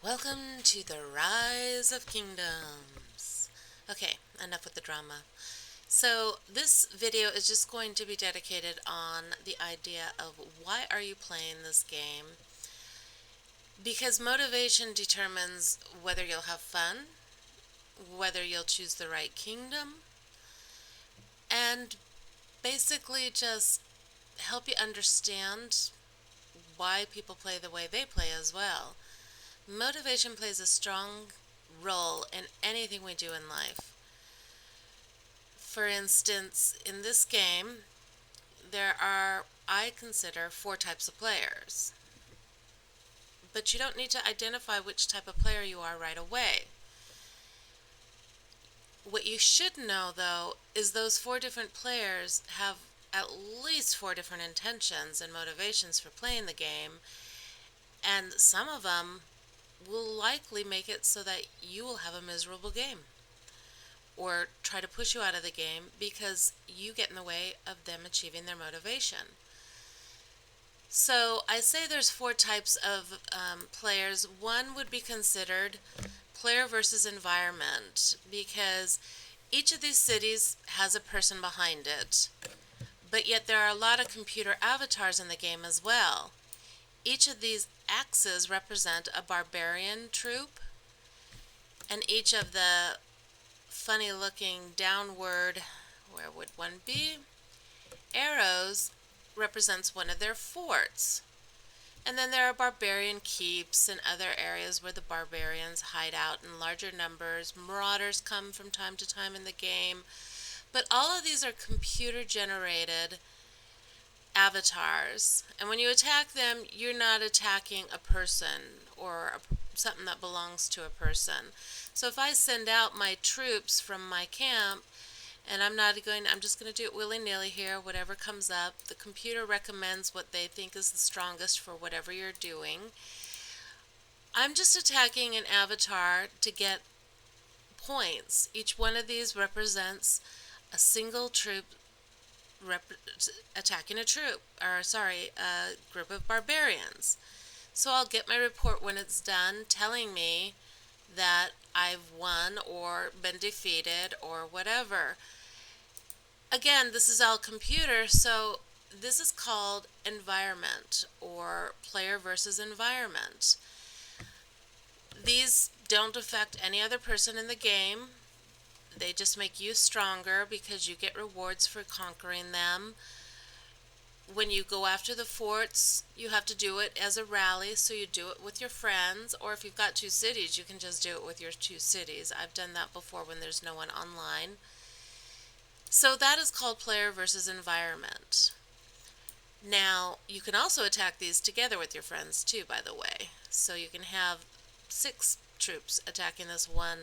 Welcome to the Rise of Kingdoms. Okay, enough with the drama. So, this video is just going to be dedicated on the idea of why are you playing this game? Because motivation determines whether you'll have fun, whether you'll choose the right kingdom, and basically just help you understand why people play the way they play as well. Motivation plays a strong role in anything we do in life. For instance, in this game, there are, I consider, four types of players. But you don't need to identify which type of player you are right away. What you should know, though, is those four different players have at least four different intentions and motivations for playing the game, and some of them will likely make it so that you will have a miserable game or try to push you out of the game because you get in the way of them achieving their motivation. So I say there's four types of players. One would be considered player versus environment because each of these cities has a person behind it, but yet there are a lot of computer avatars in the game as well. Each of these axes represent a barbarian troop, and each of the funny looking downward, where would one be? Arrows represents one of their forts. And then there are barbarian keeps and other areas where the barbarians hide out in larger numbers. Marauders come from time to time in the game. But all of these are computer generated avatars. And when you attack them, you're not attacking a person or something that belongs to a person. So if I send out my troops from my camp, and I'm just going to do it willy-nilly here, whatever comes up. The computer recommends what they think is the strongest for whatever you're doing. I'm just attacking an avatar to get points. Each one of these represents a single troop attacking a group of barbarians. So I'll get my report when it's done telling me that I've won or been defeated or whatever. Again, this is all computer, so this is called environment or player versus environment. These don't affect any other person in the game. They just make you stronger because you get rewards for conquering them. When you go after the forts, you have to do it as a rally, so you do it with your friends, or if you've got two cities, you can just do it with your two cities. I've done that before when there's no one online. So that is called player versus environment. Now, you can also attack these together with your friends too, by the way. So you can have 6 troops attacking this one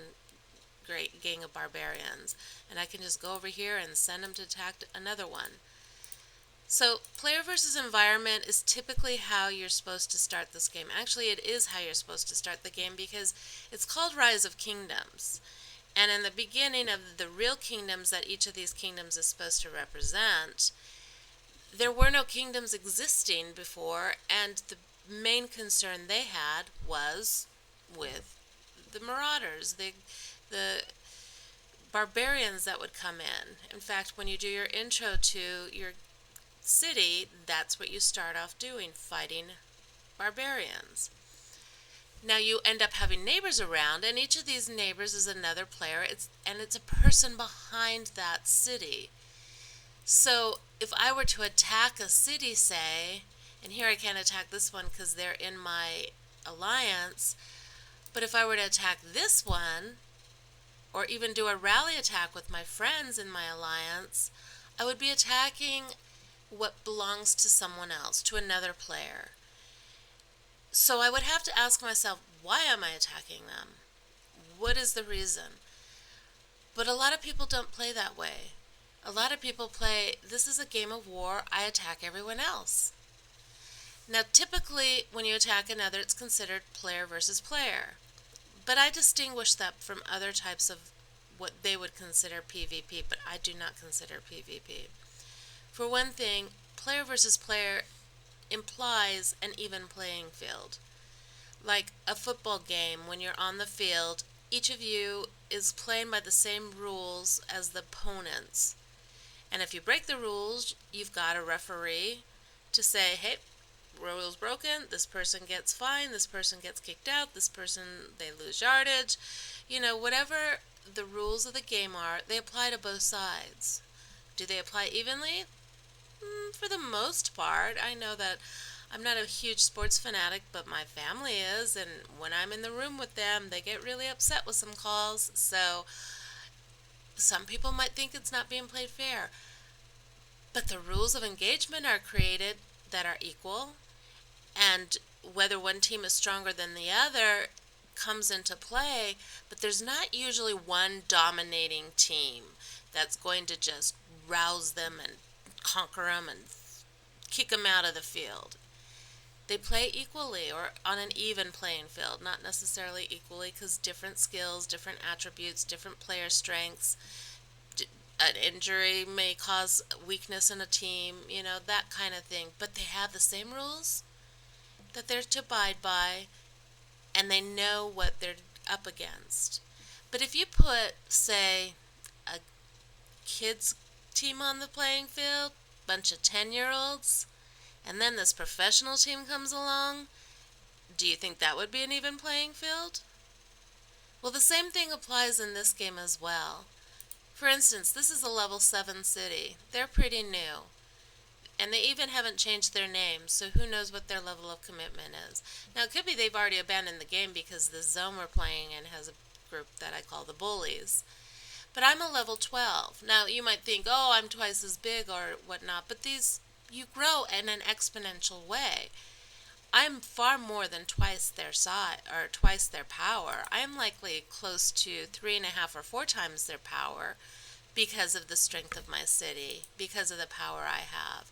great gang of barbarians. And I can just go over here and send them to attack another one. So, player versus environment is typically how you're supposed to start this game. Actually, it is how you're supposed to start the game because it's called Rise of Kingdoms. And in the beginning of the real kingdoms that each of these kingdoms is supposed to represent, there were no kingdoms existing before, and the main concern they had was with the marauders, the barbarians that would come in. In fact, when you do your intro to your city, that's what you start off doing, fighting barbarians. Now you end up having neighbors around, and each of these neighbors is another player. It's a person behind that city. So if I were to attack a city, say, and here I can't attack this one because they're in my alliance, but if I were to attack this one, or even do a rally attack with my friends in my alliance, I would be attacking what belongs to someone else, to another player. So I would have to ask myself, why am I attacking them? What is the reason? But a lot of people don't play that way. A lot of people play, this is a game of war, I attack everyone else. Now, typically, when you attack another, it's considered player versus player. But I distinguish that from other types of what they would consider PvP, but I do not consider PvP. For one thing, player versus player implies an even playing field. Like a football game, when you're on the field, each of you is playing by the same rules as the opponents. And if you break the rules, you've got a referee to say, hey, rules broken, this person gets fined, this person gets kicked out, this person, they lose yardage. Whatever the rules of the game are, they apply to both sides. Do they apply evenly? For the most part. I know that I'm not a huge sports fanatic, but my family is, and when I'm in the room with them, they get really upset with some calls. So some people might think it's not being played fair. But the rules of engagement are created that are equal, and whether one team is stronger than the other comes into play, but there's not usually one dominating team that's going to just rouse them and conquer them and kick them out of the field. They play equally or on an even playing field, not necessarily equally, because different skills, different attributes, different player strengths, an injury may cause weakness in a team, that kind of thing. But they have the same rules that they're to abide by, and they know what they're up against. But if you put, say, a kids team on the playing field, bunch of 10-year-olds, and then this professional team comes along, do you think that would be an even playing field? Well, the same thing applies in this game as well. For instance, this is a level 7 city. They're pretty new. And they even haven't changed their name, so who knows what their level of commitment is. Now, it could be they've already abandoned the game because the zone we're playing in has a group that I call the bullies. But I'm a level 12. Now, you might think, oh, I'm twice as big or whatnot, but you grow in an exponential way. I'm far more than twice their size or twice their power. I'm likely close to 3.5 or 4 times their power because of the strength of my city, because of the power I have.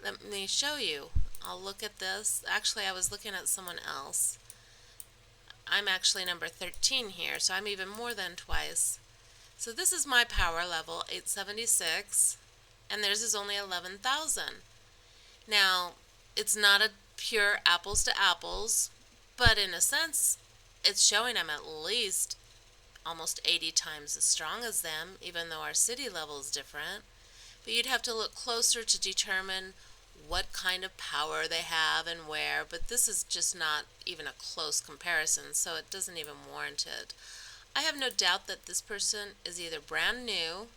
Let me show you. I'll look at this. Actually, I was looking at someone else. I'm actually number 13 here, so I'm even more than twice. So this is my power level, 876, and theirs is only 11,000. Now, it's not a pure apples to apples, but in a sense, it's showing I'm at least almost 80 times as strong as them, even though our city level is different. But you'd have to look closer to determine what kind of power they have and where, but this is just not even a close comparison, so it doesn't even warrant it. I have no doubt that this person is either brand new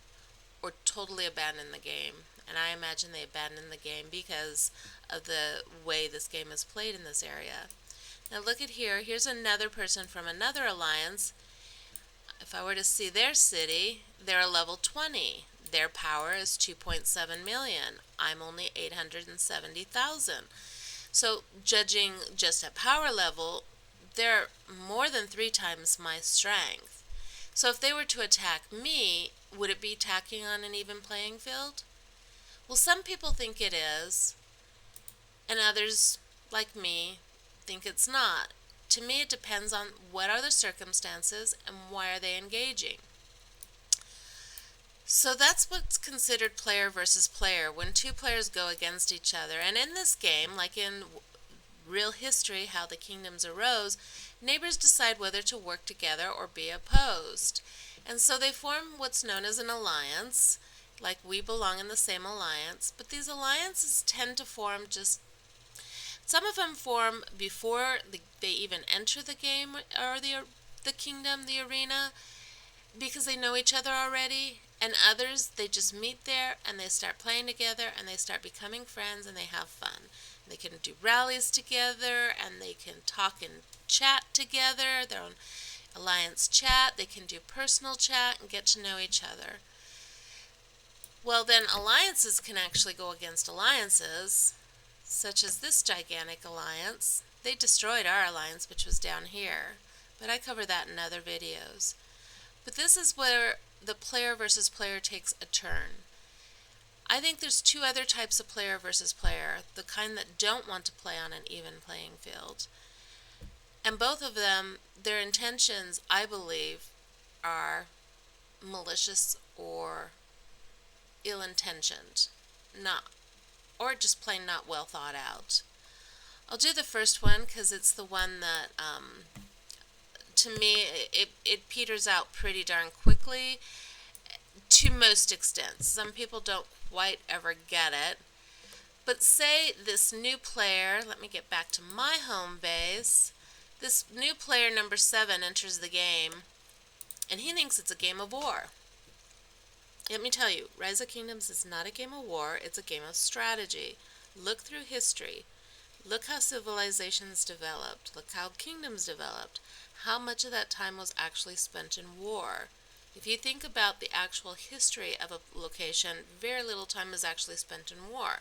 or totally abandoned the game, and I imagine they abandoned the game because of the way this game is played in this area. Now look at here. Here's another person from another alliance. If I were to see their city, they're a level 20. Their power is 2.7 million. I'm only 870,000. So judging just at power level, they're more than 3 times my strength. So if they were to attack me, would it be attacking on an even playing field? Well, some people think it is, and others, like me, think it's not. To me, it depends on what are the circumstances and why are they engaging. So that's what's considered player versus player, when 2 players go against each other. And in this game, like in real history, how the kingdoms arose, neighbors decide whether to work together or be opposed. And so they form what's known as an alliance, like we belong in the same alliance, but these alliances tend to form some of them form before they even enter the game or the kingdom, the arena, because they know each other already, and others, they just meet there and they start playing together and they start becoming friends and they have fun. They can do rallies together and they can talk and chat together, their own alliance chat. They can do personal chat and get to know each other. Well, then alliances can actually go against alliances, such as this gigantic alliance. They destroyed our alliance, which was down here, but I cover that in other videos. But this is where the player versus player takes a turn. I think there's 2 other types of player versus player, the kind that don't want to play on an even playing field. And both of them, their intentions, I believe, are malicious or ill-intentioned, or just plain not well thought out. I'll do the first one because it's the one that, to me, it peters out pretty darn quickly to most extents. Some people don't quite ever get it. But say this new player, let me get back to my home base. This new player, number 7, enters the game, and he thinks it's a game of war. Let me tell you, Rise of Kingdoms is not a game of war, it's a game of strategy. Look through history. Look how civilizations developed. Look how kingdoms developed. How much of that time was actually spent in war? If you think about the actual history of a location, very little time is actually spent in war.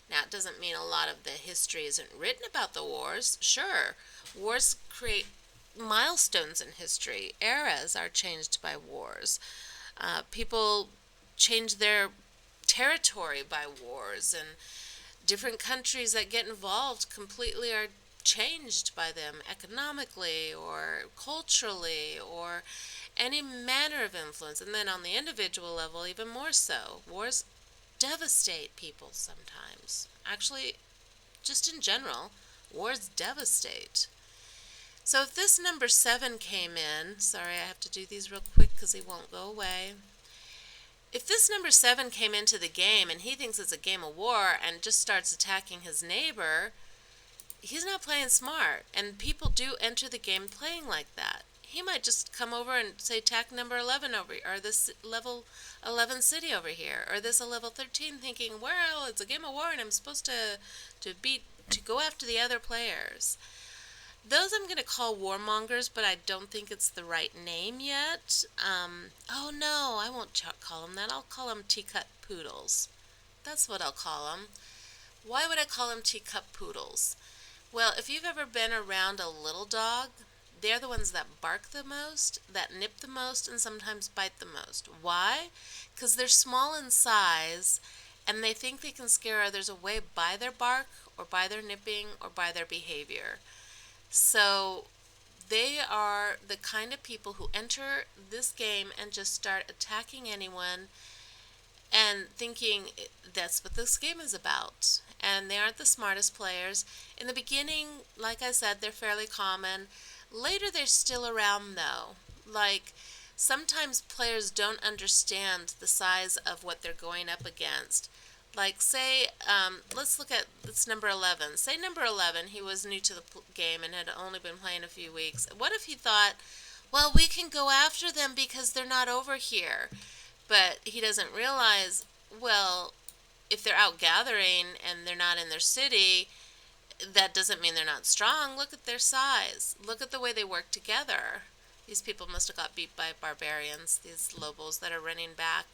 Now, it doesn't mean a lot of the history isn't written about the wars. Sure, wars create milestones in history. Eras are changed by wars. People change their territory by wars, and different countries that get involved completely are changed by them economically or culturally or any manner of influence. And then on the individual level, even more so. Wars devastate people sometimes. Actually, just in general, wars devastate. So if this number 7 came in, sorry, I have to do these real quick because he won't go away. If this number 7 came into the game and he thinks it's a game of war and just starts attacking his neighbor, he's not playing smart. And people do enter the game playing like that. He might just come over and say, attack number 11 over here, or this level 11 city over here, or this a level 13, thinking, well, it's a game of war and I'm supposed to go after the other players. Those I'm going to call warmongers, but I don't think it's the right name yet. Oh no, I won't call them that. I'll call them teacup poodles. That's what I'll call them. Why would I call them teacup poodles? Well, if you've ever been around a little dog, they're the ones that bark the most, that nip the most, and sometimes bite the most. Why? Because they're small in size, and they think they can scare others away by their bark, or by their nipping, or by their behavior. So they are the kind of people who enter this game and just start attacking anyone and thinking that's what this game is about. And they aren't the smartest players. In the beginning, like I said, they're fairly common. Later, they're still around, though. Like, sometimes players don't understand the size of what they're going up against. Like, say, let's look at this number 11. Say number 11, he was new to the game and had only been playing a few weeks. What if he thought, well, we can go after them because they're not over here? But he doesn't realize, well, if they're out gathering and they're not in their city, that doesn't mean they're not strong. Look at their size. Look at the way they work together. These people must have got beat by barbarians, these lobos that are running back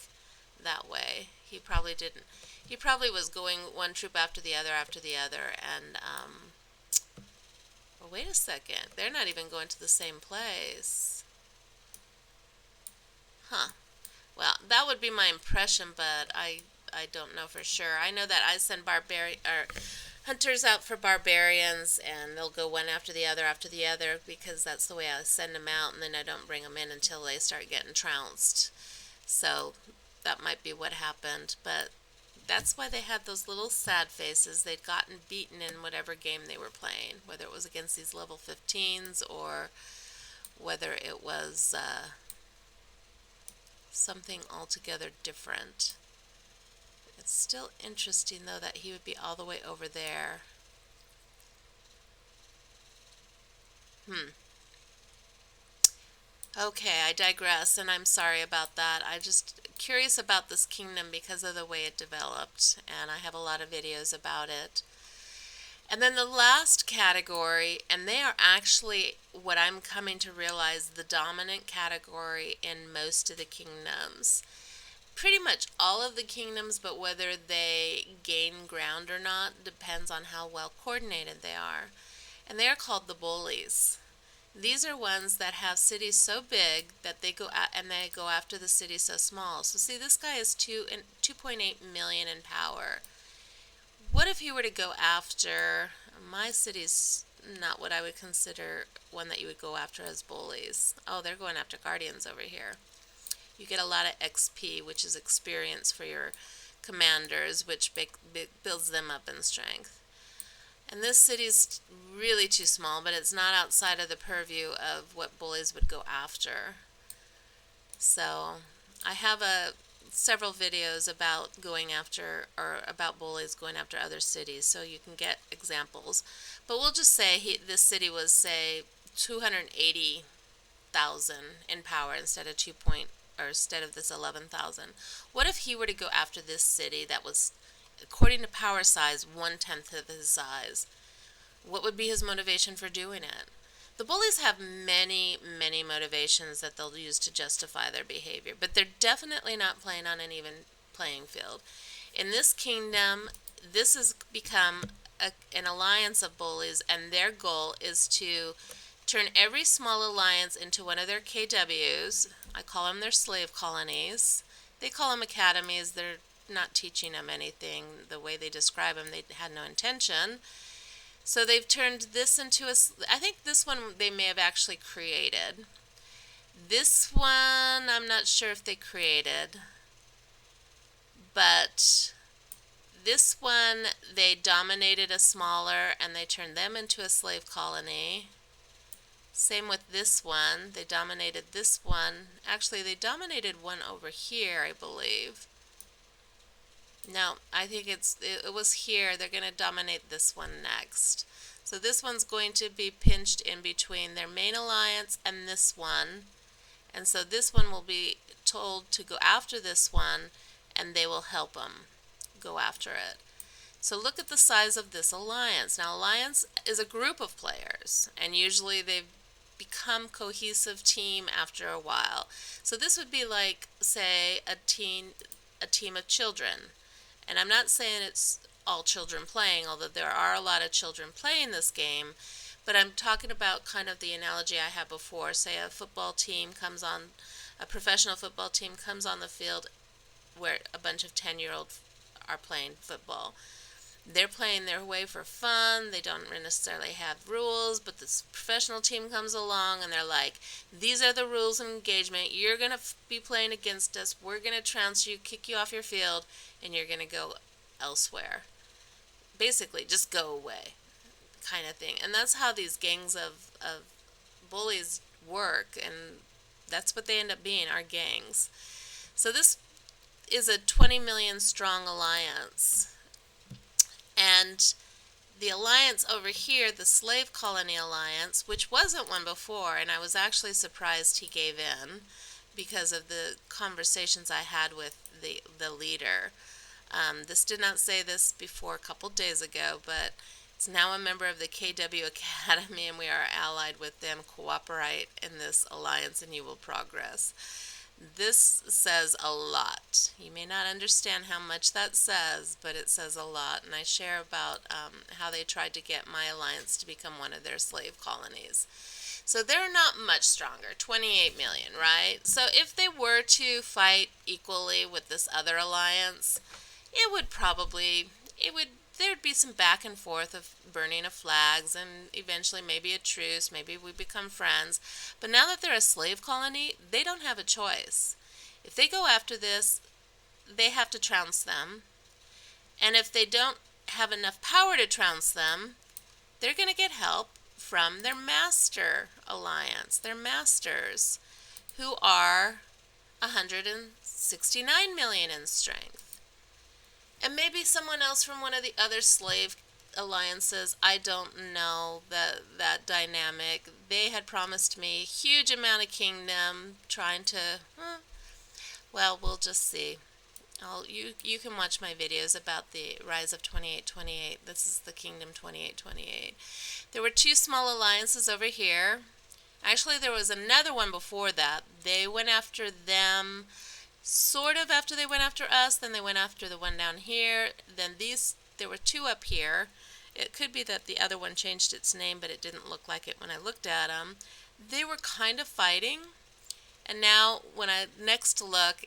that way. He probably didn't. He probably was going one troop after the other, and, well, wait a second. They're not even going to the same place. Huh. Well, that would be my impression, but I don't know for sure. I know that I send hunters out for barbarians, and they'll go one after the other, because that's the way I send them out, and then I don't bring them in until they start getting trounced. So that might be what happened, but that's why they had those little sad faces. They'd gotten beaten in whatever game they were playing, whether it was against these level 15s or whether it was something altogether different. It's still interesting, though, that he would be all the way over there. Okay, I digress, and I'm sorry about that. I'm just curious about this kingdom because of the way it developed, and I have a lot of videos about it. And then the last category, and they are actually what I'm coming to realize the dominant category in most of the kingdoms. Pretty much all of the kingdoms, but whether they gain ground or not depends on how well coordinated they are. And they are called the bullies. These are ones that have cities so big that they go after the cities so small. So see, this guy is 2.8 million in power. What if he were to go after, my city's not what I would consider one that you would go after as bullies. Oh, they're going after guardians over here. You get a lot of XP, which is experience for your commanders, which builds them up in strength. And this city's really too small, but it's not outside of the purview of what bullies would go after. So I have several videos about going after, or about bullies going after other cities, so you can get examples. But we'll just say this city was, say, 280,000 in power instead of instead of this 11,000. What if he were to go after this city that was, according to power size, 1/10 of his size? What would be his motivation for doing it? The bullies have many, many motivations that they'll use to justify their behavior, but they're definitely not playing on an even playing field. In this kingdom, this has become an alliance of bullies, and their goal is to turn every small alliance into one of their KWs. I call them their slave colonies. They call them academies. They're not teaching them anything. The way they describe them, they had no intention. So they've turned this into I think this one they may have actually created. This one, I'm not sure if they created. But this one, they dominated a smaller, and they turned them into a slave colony. Same with this one. They dominated this one. Actually, they dominated one over here, I believe. No, I think it was here. They're going to dominate this one next. So this one's going to be pinched in between their main alliance and this one. And so this one will be told to go after this one, and they will help them go after it. So look at the size of this alliance. Now, alliance is a group of players, and usually they've become cohesive team after a while. So this would be like, say, a team of children. And I'm not saying it's all children playing, although there are a lot of children playing this game, but I'm talking about kind of the analogy I had before. Say a professional football team comes on the field where a bunch of 10-year-olds are playing football. They're playing their way for fun. They don't necessarily have rules, but this professional team comes along and they're like, these are the rules of engagement. You're going to be playing against us. We're going to trounce you, kick you off your field, and you're going to go elsewhere. Basically, just go away kind of thing. And that's how these gangs of bullies work, and that's what they end up being, our gangs. So this is a 20 million strong alliance. And the alliance over here, the Slave Colony Alliance, which wasn't one before, and I was actually surprised he gave in because of the conversations I had with the leader. This did not say this before a couple days ago, but it's now a member of the KW Academy, and we are allied with them. Cooperate in this alliance and you will progress. This says a lot. You may not understand how much that says, but it says a lot. And I share about how they tried to get my alliance to become one of their slave colonies. So they're not much stronger, 28 million, right? So if they were to fight equally with this other alliance, there'd be some back and forth of burning of flags and eventually maybe a truce, maybe we become friends. But now that they're a slave colony, they don't have a choice. If they go after this, they have to trounce them. And if they don't have enough power to trounce them, they're going to get help from their master alliance, their masters, who are 169 million in strength. And maybe someone else from one of the other slave alliances. I don't know that dynamic. They had promised me a huge amount of kingdom, trying to, well, we'll just see. You can watch my videos about the rise of 2828. This is the kingdom 2828. There were two small alliances over here. Actually, there was another one before that. They went after them sort of after they went after us, then they went after the one down here, then there were two up here. It could be that the other one changed its name, but it didn't look like it when I looked at them. They were kind of fighting, and now when I next look,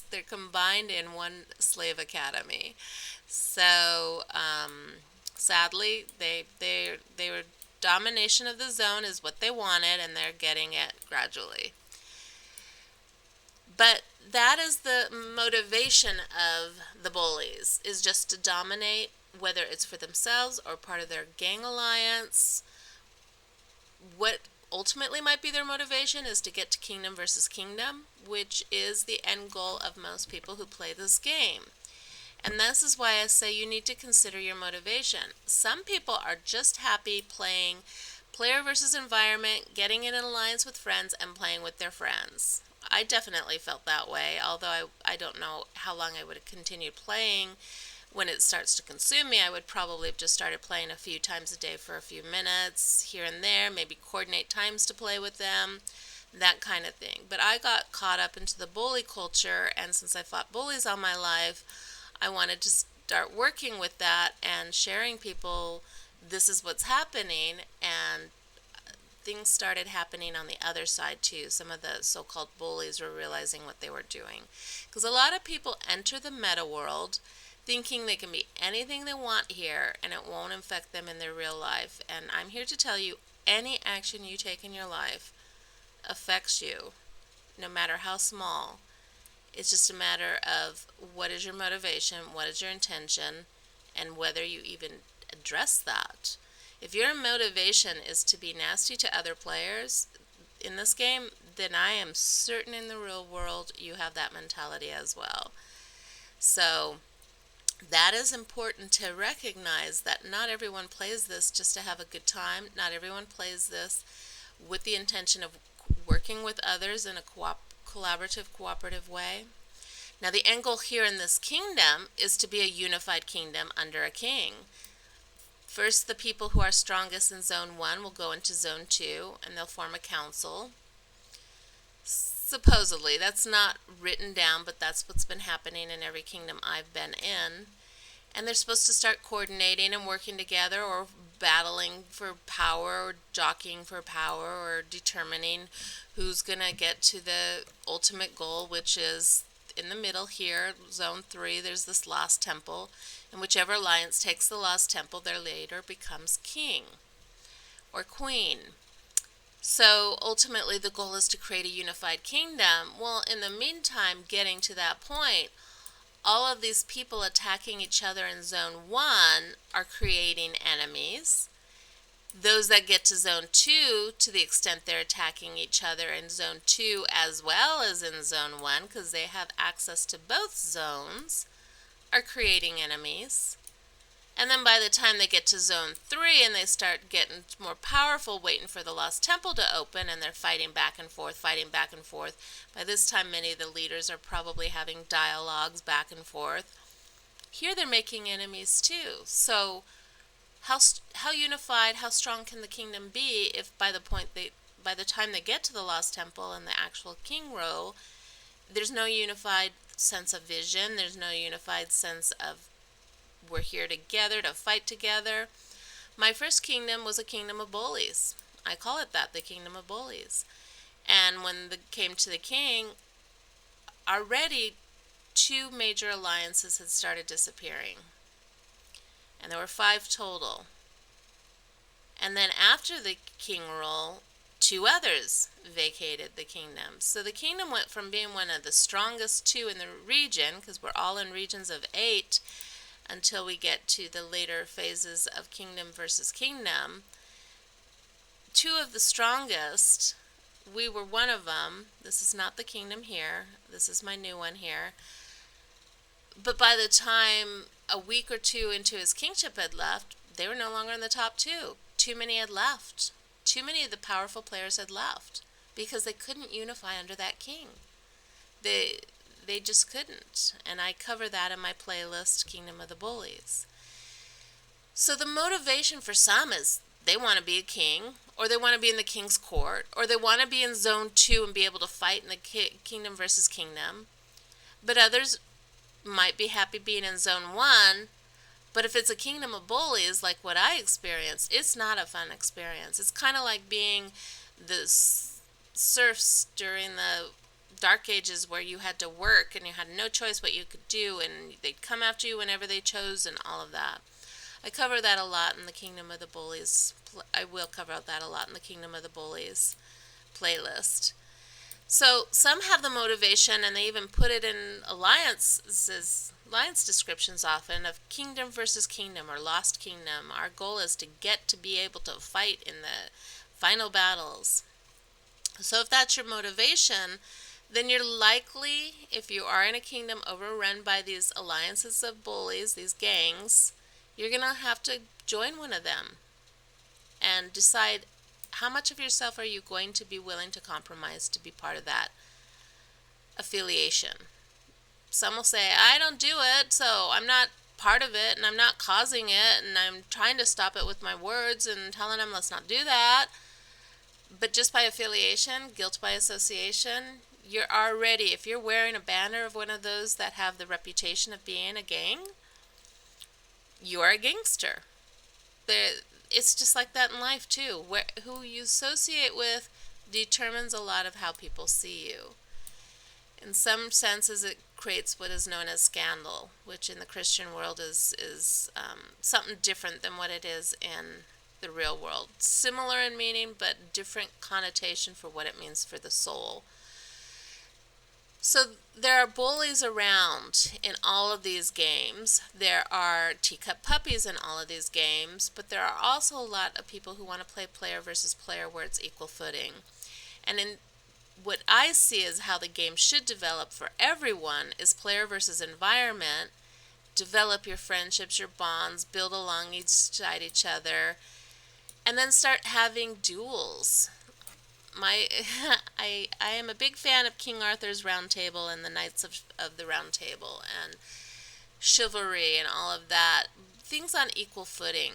they're combined in one slave academy. So sadly, they were domination of the zone is what they wanted, and they're getting it gradually. But that is the motivation of the bullies, is just to dominate whether it's for themselves or part of their gang alliance. What ultimately might be their motivation is to get to kingdom versus kingdom, which is the end goal of most people who play this game. And this is why I say you need to consider your motivation. Some people are just happy playing player versus environment, getting in an alliance with friends, and playing with their friends. I definitely felt that way, although I don't know how long I would have continued playing. When it starts to consume me, I would probably have just started playing a few times a day for a few minutes, here and there, maybe coordinate times to play with them, that kind of thing. But I got caught up into the bully culture, and since I fought bullies all my life, I wanted to start working with that and sharing people this is what's happening, and things started happening on the other side too. Some of the so-called bullies were realizing what they were doing. Because a lot of people enter the meta world thinking they can be anything they want here and it won't affect them in their real life. And I'm here to tell you, any action you take in your life affects you, no matter how small. It's just a matter of what is your motivation, what is your intention, and whether you even address that. If your motivation is to be nasty to other players in this game, then I am certain in the real world you have that mentality as well. So that is important to recognize, that not everyone plays this just to have a good time. Not everyone plays this with the intention of working with others in a collaborative, cooperative way. Now, the end goal here in this kingdom is to be a unified kingdom under a king. First, the people who are strongest in Zone 1 will go into Zone 2, and they'll form a council. Supposedly, that's not written down, but that's what's been happening in every kingdom I've been in. And they're supposed to start coordinating and working together, or battling for power, or jockeying for power, or determining who's going to get to the ultimate goal, which is in the middle here, Zone 3, there's this lost temple. And whichever alliance takes the lost temple, their leader becomes king or queen. So ultimately the goal is to create a unified kingdom. Well, in the meantime, getting to that point, all of these people attacking each other in Zone 1 are creating enemies. Those that get to Zone 2, to the extent they're attacking each other in Zone 2 as well as in Zone 1, because they have access to both zones, are creating enemies. And then by the time they get to Zone 3 and they start getting more powerful, waiting for the lost temple to open, and they're fighting back and forth, by this time many of the leaders are probably having dialogues back and forth. Here they're making enemies too. So how unified, how strong can the kingdom be if by the time they get to the lost temple and the actual king role, there's no unified sense of vision, there's no unified sense of we're here together to fight together. My first kingdom was a kingdom of bullies. I call it that, the kingdom of bullies. And when it came to the king, already 2 major alliances had started disappearing. And there were 5 total. And then after the king role, 2 others vacated the kingdom. So the kingdom went from being one of the strongest 2 in the region, because we're all in regions of 8 until we get to the later phases of kingdom versus kingdom. 2 of the strongest, we were one of them. This is not the kingdom here. This is my new one here. But by the time a week or 2 into his kingship had left, they were no longer in the top 2. Too many had left. Too many of the powerful players had left because they couldn't unify under that king. They just couldn't. And I cover that in my playlist, Kingdom of the Bullies. So the motivation for some is they want to be a king, or they want to be in the king's court, or they want to be in Zone 2 and be able to fight in the kingdom versus kingdom. But others might be happy being in Zone 1, but if it's a kingdom of bullies, like what I experienced, it's not a fun experience. It's kind of like being the serfs during the Dark Ages, where you had to work and you had no choice what you could do, and they'd come after you whenever they chose and all of that. I cover that a lot in the Kingdom of the Bullies. I will cover that a lot in the Kingdom of the Bullies playlist. So some have the motivation, and they even put it in alliance descriptions often, of kingdom versus kingdom or lost kingdom. Our goal is to get to be able to fight in the final battles. So if that's your motivation, then you're likely, if you are in a kingdom overrun by these alliances of bullies, these gangs, you're going to have to join one of them and decide how much of yourself are you going to be willing to compromise to be part of that affiliation. Some will say, I don't do it, so I'm not part of it, and I'm not causing it, and I'm trying to stop it with my words and telling them let's not do that. But just by affiliation, guilt by association, you're already, if you're wearing a banner of one of those that have the reputation of being a gang, you are a gangster. It's just like that in life too. Who you associate with determines a lot of how people see you. In some senses, it creates what is known as scandal, which in the Christian world is something different than what it is in the real world. Similar in meaning, but different connotation for what it means for the soul. So there are bullies around in all of these games. There are teacup puppies in all of these games, but there are also a lot of people who want to play player versus player where it's equal footing. And in what I see is how the game should develop for everyone is player versus environment. Develop your friendships, your bonds, build along each other, and then start having duels. My I am a big fan of King Arthur's Round Table and the Knights of the Round Table and chivalry and all of that. Things on equal footing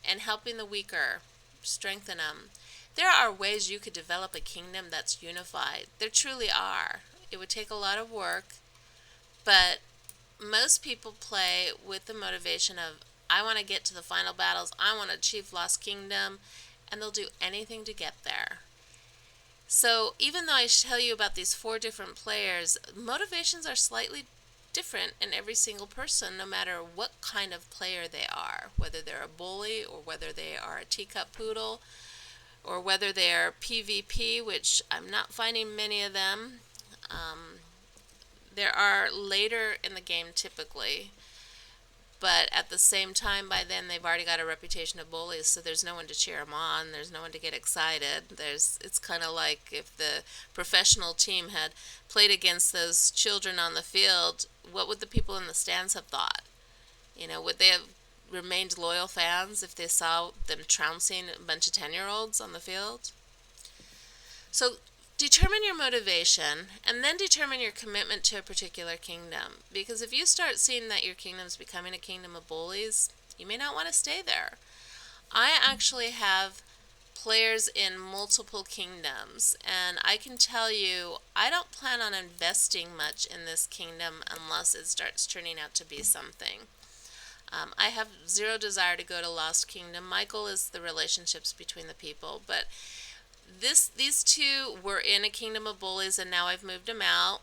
and helping the weaker, strengthen them. There are ways you could develop a kingdom that's unified. There truly are. It would take a lot of work, but most people play with the motivation of, I want to get to the final battles, I want to achieve Lost Kingdom, and they'll do anything to get there. So even though I tell you about these 4 different players, motivations are slightly different in every single person, no matter what kind of player they are, whether they're a bully or whether they are a teacup poodle or whether they are PvP, which I'm not finding many of them. There are later in the game typically, but at the same time, by then they've already got a reputation of bullies, so there's no one to cheer them on. There's no one to get excited. It's kind of like if the professional team had played against those children on the field. What would the people in the stands have thought? Would they have remained loyal fans if they saw them trouncing a bunch of 10-year-olds on the field? So determine your motivation and then determine your commitment to a particular kingdom. Because if you start seeing that your kingdom is becoming a kingdom of bullies, you may not want to stay there. I actually have players in multiple kingdoms, and I can tell you I don't plan on investing much in this kingdom unless it starts turning out to be something. I have zero desire to go to Lost Kingdom. My goal is the relationships between the people, but these 2 were in a kingdom of bullies, and now I've moved them out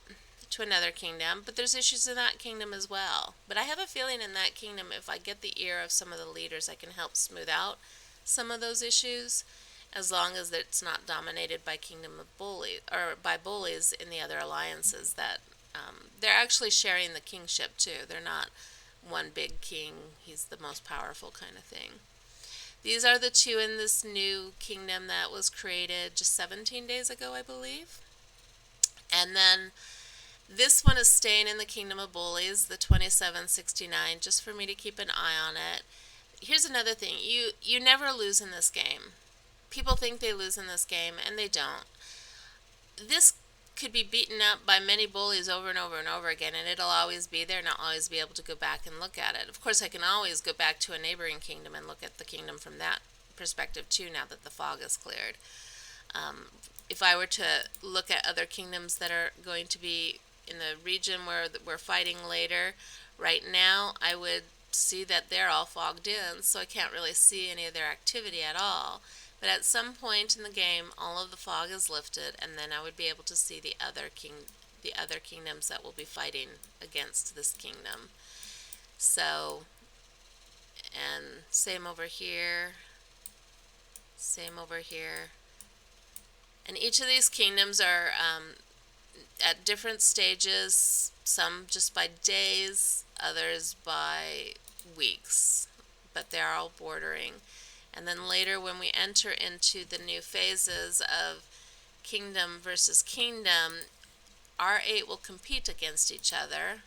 to another kingdom, but there's issues in that kingdom as well. But I have a feeling in that kingdom, if I get the ear of some of the leaders, I can help smooth out some of those issues, as long as it's not dominated by kingdom of bullies or by bullies in the other alliances. That they're actually sharing the kingship too. They're not one big king, he's the most powerful kind of thing. These are the 2 in this new kingdom that was created just 17 days ago, I believe. And then this one is staying in the kingdom of bullies, the 2769, just for me to keep an eye on it. Here's another thing. You never lose in this game. People think they lose in this game, and they don't. This could be beaten up by many bullies over and over and over again, and it'll always be there, and I'll always be able to go back and look at it. Of course, I can always go back to a neighboring kingdom and look at the kingdom from that perspective too, now that the fog is cleared. If I were to look at other kingdoms that are going to be in the region where we're fighting later, right now I would see that they're all fogged in, so I can't really see any of their activity at all. But at some point in the game, all of the fog is lifted, and then I would be able to see the other kingdoms that will be fighting against this kingdom. So, and same over here, same over here. And each of these kingdoms are at different stages, some just by days, others by weeks, but they're all bordering. And then later, when we enter into the new phases of kingdom versus kingdom, our 8 will compete against each other.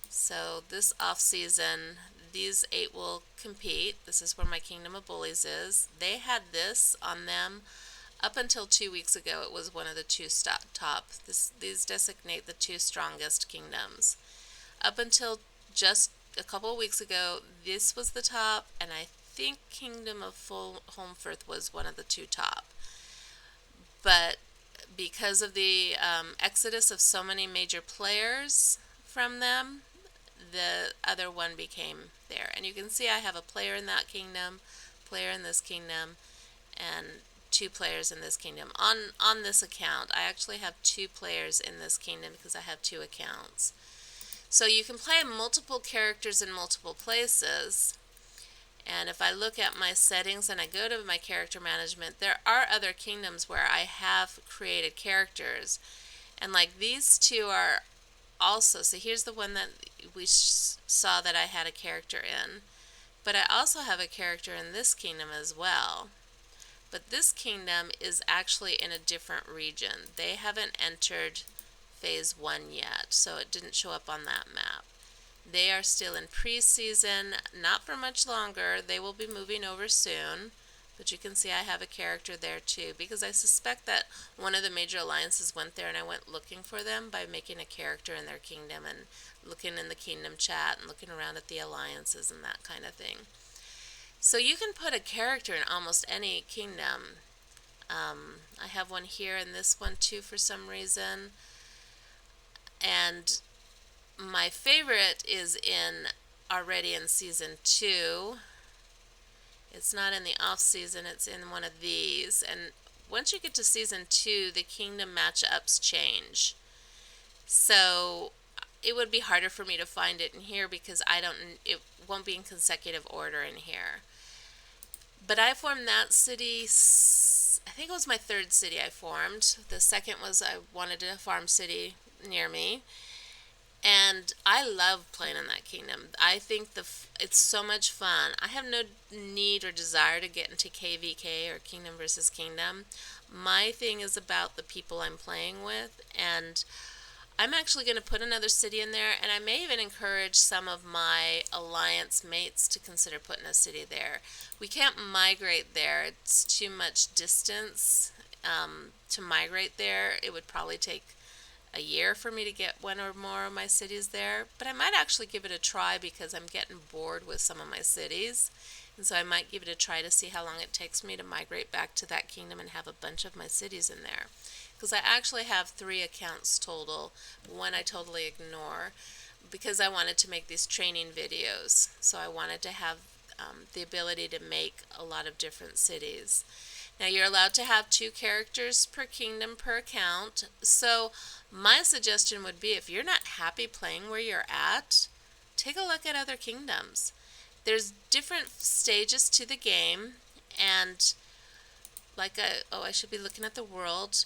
So this off season, these 8 will compete. This is where my Kingdom of Bullies is. They had this on them up until 2 weeks ago. It was one of the two top. These designate the 2 strongest kingdoms. Up until just a couple of weeks ago, this was the top, and I think Kingdom of Holmfirth was one of the 2 top. But because of the exodus of so many major players from them, the other one became there. And you can see I have a player in that kingdom, player in this kingdom, and 2 players in this kingdom. On this account, I actually have 2 players in this kingdom because I have 2 accounts. So you can play multiple characters in multiple places. And if I look at my settings and I go to my character management, there are other kingdoms where I have created characters. And like these 2 are also, so here's the one that we saw that I had a character in. But I also have a character in this kingdom as well. But this kingdom is actually in a different region. They haven't entered phase 1 yet, so it didn't show up on that map. They are still in pre-season, not for much longer. They will be moving over soon, but you can see I have a character there too, because I suspect that one of the major alliances went there, and I went looking for them by making a character in their kingdom and looking in the kingdom chat and looking around at the alliances and that kind of thing. So you can put a character in almost any kingdom. I have one here in this one too for some reason. And my favorite is already in season 2. It's not in the off season, it's in one of these. And once you get to season 2, the kingdom matchups change. So it would be harder for me to find it in here because it won't be in consecutive order in here. But I formed that city, I think it was my 3rd city I formed. The second was I wanted a farm city near me. And I love playing in that kingdom. I think it's so much fun. I have no need or desire to get into KVK or Kingdom versus Kingdom. My thing is about the people I'm playing with, and I'm actually going to put another city in there, and I may even encourage some of my alliance mates to consider putting a city there. We can't migrate there. It's too much distance to migrate there. It would probably take a year for me to get one or more of my cities there, but I might actually give it a try because I'm getting bored with some of my cities, and so I might give it a try to see how long it takes me to migrate back to that kingdom and have a bunch of my cities in there, because I actually have 3 accounts total. One I totally ignore because I wanted to make these training videos, so I wanted to have the ability to make a lot of different cities. Now you're allowed to have 2 characters per kingdom per account. So my suggestion would be, if you're not happy playing where you're at, take a look at other kingdoms. There's different stages to the game, and I should be looking at the world.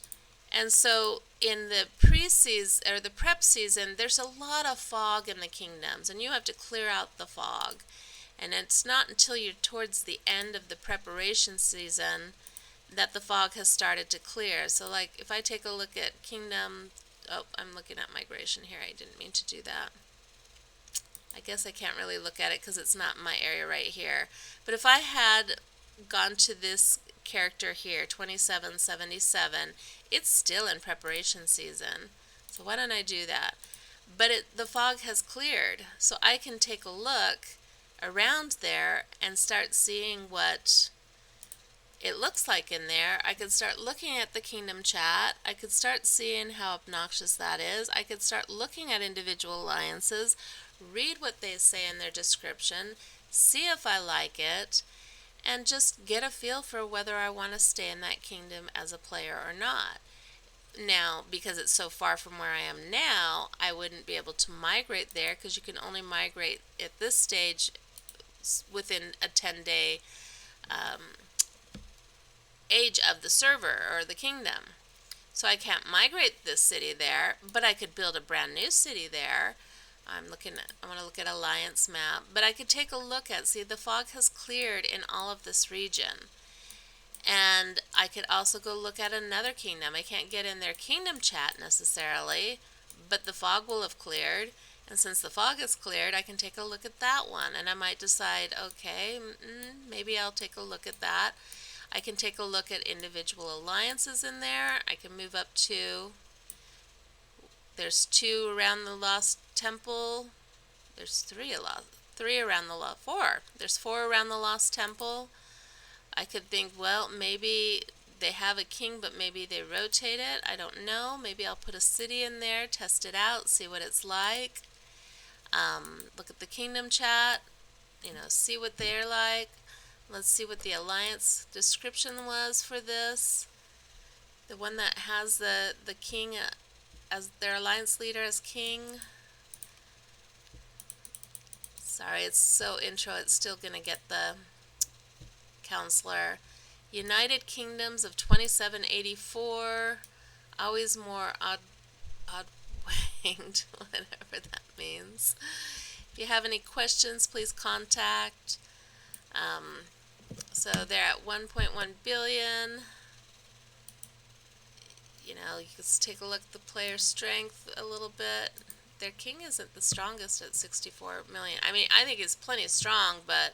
And so in the pre-season or the prep season, there's a lot of fog in the kingdoms, and you have to clear out the fog. And it's not until you're towards the end of the preparation season that the fog has started to clear. So like if I take a look at kingdom, I'm looking at migration here. I didn't mean to do that. I guess I can't really look at it because it's not my area right here. But if I had gone to this character here, 2777, it's still in preparation season. So why don't I do that? But the fog has cleared, so I can take a look around there and start seeing what it looks like in there. I could start looking at the kingdom chat. I could start seeing how obnoxious that is. I could start looking at individual alliances, read what they say in their description, see if I like it, and just get a feel for whether I want to stay in that kingdom as a player or not. Now, because it's so far from where I am now, I wouldn't be able to migrate there because you can only migrate at this stage within a 10-day age of the server or the kingdom. So I can't migrate this city there, but I could build a brand new city there. I want to look at Alliance map, but I could take a look at, see, the fog has cleared in all of this region. And I could also go look at another kingdom. I can't get in their kingdom chat necessarily, but the fog will have cleared. And since the fog has cleared, I can take a look at that one. And I might decide, okay, maybe I'll take a look at that. I can take a look at individual alliances in there. I can move up to, there's 2 around the Lost Temple. There's 3 around the Lost, 4. There's 4 around the Lost Temple. I could think, well, maybe they have a king, but maybe they rotate it. I don't know. Maybe I'll put a city in there, test it out, see what it's like. Look at the kingdom chat, see what they're like. Let's see what the alliance description was for this. The one that has the king as their alliance leader as king. Sorry, it's so intro, it's still going to get the counselor. United Kingdoms of 2784. Always more odd-winged, whatever that means. If you have any questions, please contact. So they're at 1.1 billion. You can take a look at the player strength a little bit. Their king isn't the strongest at 64 million. I mean, I think it's plenty strong, but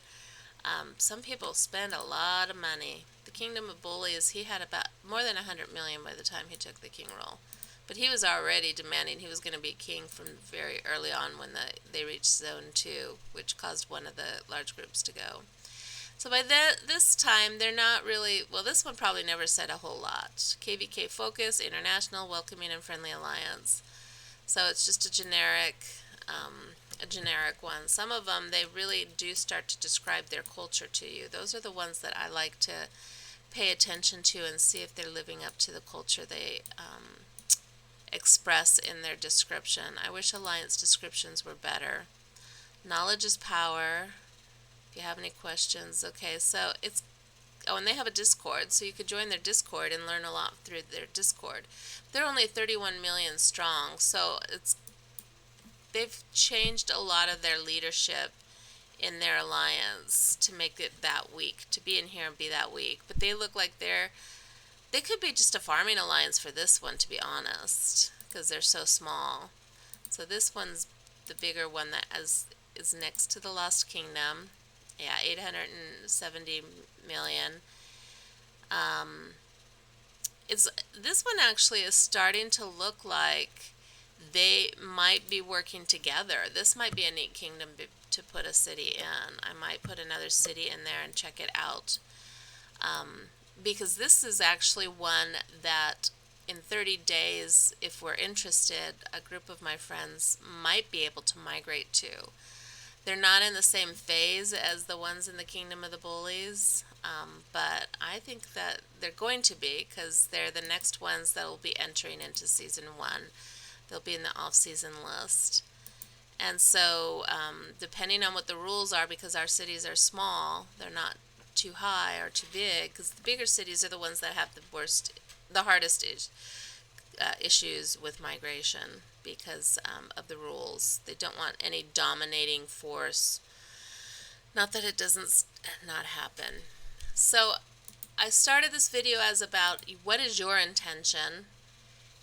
some people spend a lot of money. The Kingdom of Bullies, he had about more than 100 million by the time he took the king role. But he was already demanding he was going to be king from very early on when they reached Zone 2, which caused one of the large groups to go. So by this time, they're not really, well, this one probably never said a whole lot. KVK Focus, International, Welcoming and Friendly Alliance. So it's just a generic one. Some of them, they really do start to describe their culture to you. Those are the ones that I like to pay attention to and see if they're living up to the culture they express in their description. I wish alliance descriptions were better. Knowledge is power. If you have any questions. Okay, so it's, and they have a Discord, so you could join their Discord and learn a lot through their Discord. They're only 31 million strong, so they've changed a lot of their leadership in their alliance to make it that weak, to be in here and be that weak. But they look like they could be just a farming alliance for this one, to be honest, because they're so small. So this one's the bigger one that is next to the Lost Kingdom. Yeah, 870 million. This one actually is starting to look like they might be working together. This might be a neat kingdom to put a city in. I might put another city in there and check it out. Because this is actually one that in 30 days, if we're interested, a group of my friends might be able to migrate to. They're not in the same phase as the ones in the Kingdom of the Bullies, but I think that they're going to be, because they're the next ones that will be entering into Season 1. They'll be in the off-season list. And so, depending on what the rules are, because our cities are small, they're not too high or too big, because the bigger cities are the ones that have the hardest issues with migration because of the rules. They don't want any dominating force. Not that it doesn't not happen. So I started this video as about what is your intention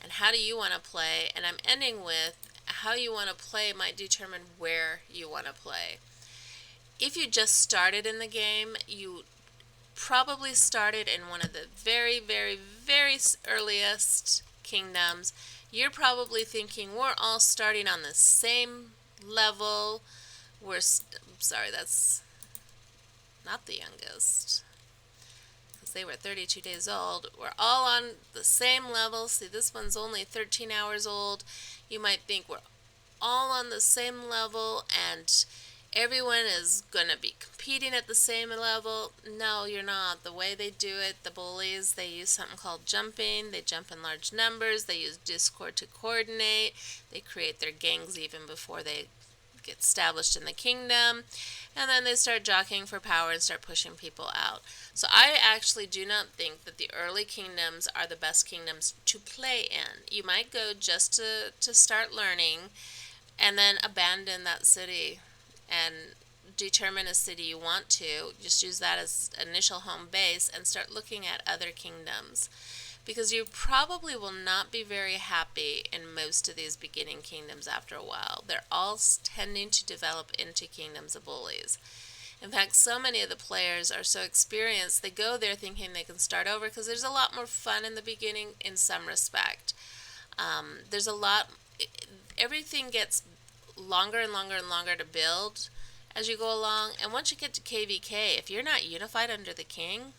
and how do you want to play, and I'm ending with how you want to play might determine where you want to play. If you just started in the game, you probably started in one of the very, very, very earliest kingdoms. You're probably thinking we're all starting on the same level. Sorry, that's not the youngest, because they were 32 days old. We're all on the same level. See, this one's only 13 hours old. You might think we're all on the same level and everyone is going to be competing at the same level. No, you're not. The way they do it, the bullies, they use something called jumping. They jump in large numbers. They use Discord to coordinate. They create their gangs even before they get established in the kingdom, and then they start jockeying for power and start pushing people out. So I actually do not think that the early kingdoms are the best kingdoms to play in. You might go just to start learning and then abandon that city and determine a city you want to. Just use that as initial home base and start looking at other kingdoms. Because you probably will not be very happy in most of these beginning kingdoms after a while. They're all tending to develop into kingdoms of bullies. In fact, so many of the players are so experienced, they go there thinking they can start over because there's a lot more fun in the beginning in some respect. There's a lot, everything gets longer and longer and longer to build as you go along. And once you get to KVK, if you're not unified under the king,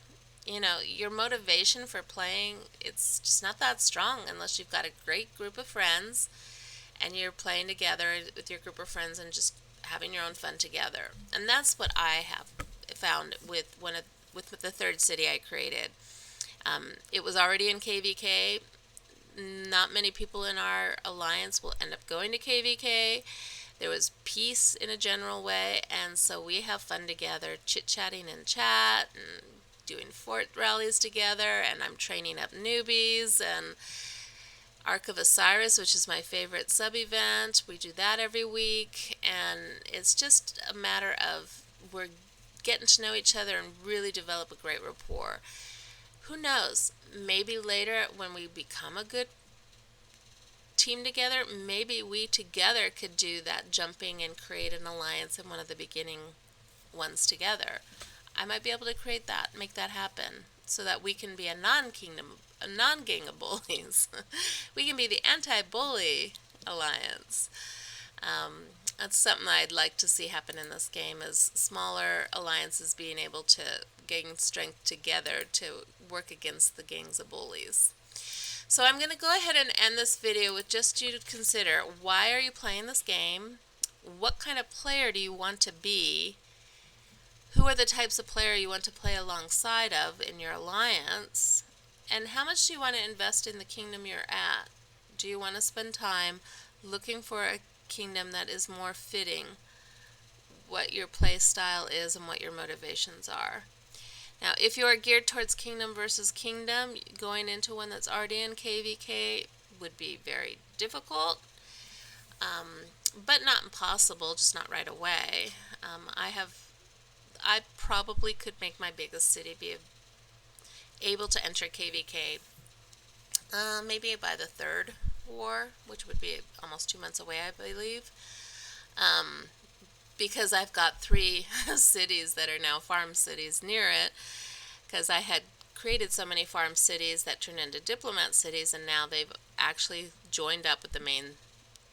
your motivation for playing, it's just not that strong unless you've got a great group of friends and you're playing together with your group of friends and just having your own fun together. And that's what I have found with the third city I created. It was already in KVK. Not many people in our alliance will end up going to KVK. There was peace in a general way, and so we have fun together, chit-chatting in chat and doing fort rallies together, and I'm training up newbies, and Ark of Osiris, which is my favorite sub-event. We do that every week, and it's just a matter of we're getting to know each other and really develop a great rapport. Who knows? Maybe later when we become a good team together, maybe we together could do that jumping and create an alliance in one of the beginning ones together. I might be able to create that, make that happen, so that we can be a non-gang of bullies. We can be the anti-bully alliance. That's something I'd like to see happen in this game, is smaller alliances being able to gain strength together to work against the gangs of bullies. So I'm going to go ahead and end this video with just you to consider, why are you playing this game? What kind of player do you want to be? Who are the types of player you want to play alongside of in your alliance? And how much do you want to invest in the kingdom you're at? Do you want to spend time looking for a kingdom that is more fitting what your play style is and what your motivations are? Now, if you are geared towards kingdom versus kingdom, going into one that's already in KVK would be very difficult, but not impossible, just not right away. I probably could make my biggest city be able to enter KVK maybe by the third war, which would be almost 2 months away, I believe, because I've got 3 cities that are now farm cities near it, because I had created so many farm cities that turned into diplomat cities, and now they've actually joined up with the main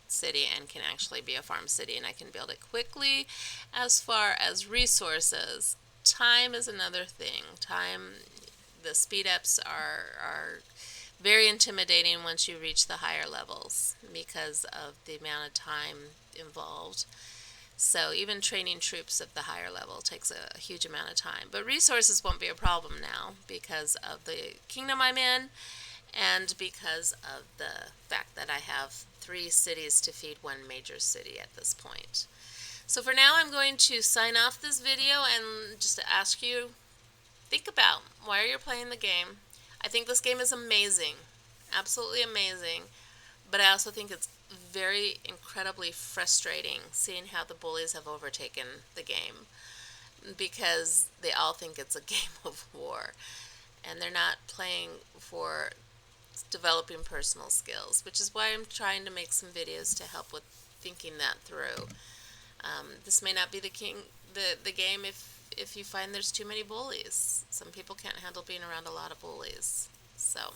city and can actually be a farm city, and I can build it quickly. As far as resources, time is another thing. The speed ups are very intimidating once you reach the higher levels because of the amount of time involved. So even training troops of the higher level takes a huge amount of time. But resources won't be a problem now because of the kingdom I'm in and because of the fact that I have 3 cities to feed 1 major city at this point. So for now, I'm going to sign off this video and just to ask you, think about why are you playing the game. I think this game is amazing, absolutely amazing, but I also think it's very incredibly frustrating seeing how the bullies have overtaken the game, because they all think it's a game of war and they're not playing for developing personal skills, which is why I'm trying to make some videos to help with thinking that through. This may not be the game if you find there's too many bullies. Some people can't handle being around a lot of bullies. So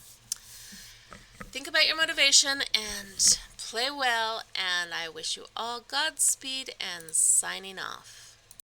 think about your motivation and play well, and I wish you all Godspeed, and signing off.